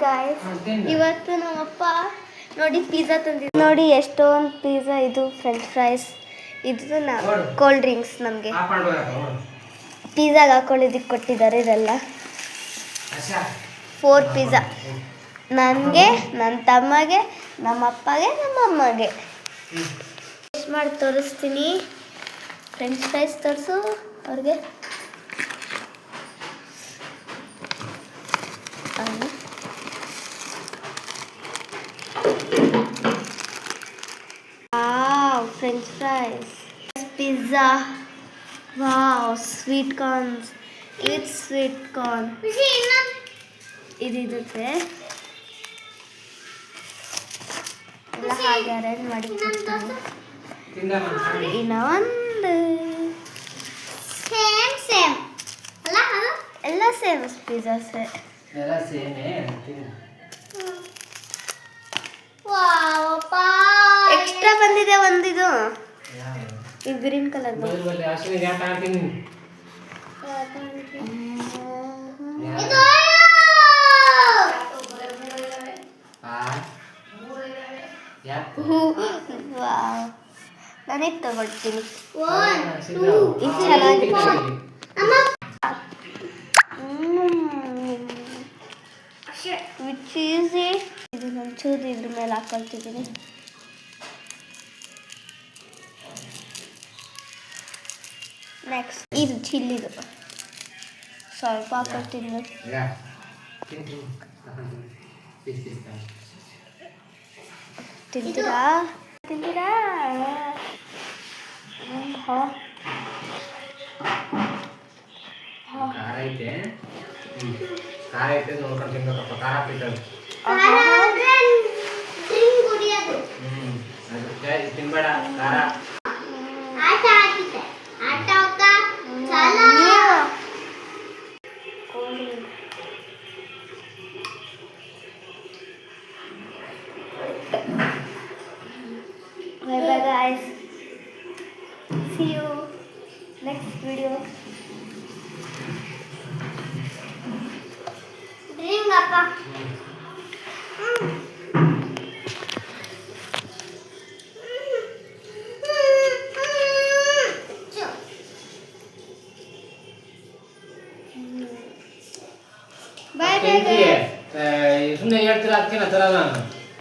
Guys, ಇವತ್ತು ನಮ್ಮಪ್ಪ ನೋಡಿ ಪಿಜ್ಜಾ ತಂದಿದ್ದು ನೋಡಿ. ಎಷ್ಟೊಂದು ಪಿಜ್ಜಾ, ಇದು ಫ್ರೆಂಚ್ ಫ್ರೈಸ್, ಇದು ಕೋಲ್ಡ್ ಡ್ರಿಂಕ್ಸ್. ನಮಗೆ ಪಿಜ್ಜಾಗೆ ಹಾಕೊಳ್ಳೋದಕ್ಕೆ ಕೊಟ್ಟಿದ್ದಾರೆ ಇದೆಲ್ಲ. 4 ಪಿಜ್ಜಾ ನನಗೆ, ನನ್ನ ತಮ್ಮಗೆ, ನಮ್ಮ ಅಪ್ಪಗೆ, ನಮ್ಮ ಅಮ್ಮಗೆ. ಟೇಸ್ಟ್ ಮಾಡಿ ತೋರಿಸ್ತೀನಿ. ಫ್ರೆಂಚ್ ಫ್ರೈಸ್ ತೋರಿಸು ಅವ್ರಿಗೆ. French fries, pizza, wow, sweet corns. ಇದು ಸ್ವೀಟ್ ಕಾರ್ನ್ ಇದಿರುತ್ತೆ ಎಲ್ಲ ಹಾಗೆ ಅರೇಂಜ್ ಮಾಡಿ. ಇನ್ನು ಒಂದು ಎಲ್ಲ ಸೇಮ್ ಪಿಜ್ಜಾಸ್ ಎಕ್ಸ್ಟ್ರಾ ಬಂದಿದೆ ಒಂದಿದು. ಇದು ಗ್ರೀನ್ ಕಲರ್. ನಾನೇ ತಗೊಳ್ತೀನಿ. ಇದು ಚೆನ್ನಾಗಿದೆ. ಚೀಸಿ ಇದು ಒಂಚೂರು ಇದ್ರ ಮೇಲೆ ಹಾಕೊಳ್ತಿದ್ದೀನಿ. ನೆಕ್ಸ್ಟ್ ಇದು ಚಿಲ್ಲಿದು ಸ್ವಲ್ಪ ಹಾಕೊಳ್ತೀನಿ. ತಿಂತೀರಾ ತಿಂತೀರಾ? ನೋಡ್ಕೊಂಡು ತಿನ್ಬೇಕಪ್ಪ. ಖಾರ ಹಾಕ್ಬಿಟ್ಟು ತಿನ್ಬೇಡ ಖಾರ. Bye bye guys. See you next video. Drink appa. Bye bye. ಸುಮ್ಮನೆ ಹೇಳ್ತೀರಾ ಅದಕ್ಕೆ ತರಲ್ಲ ನಾನು.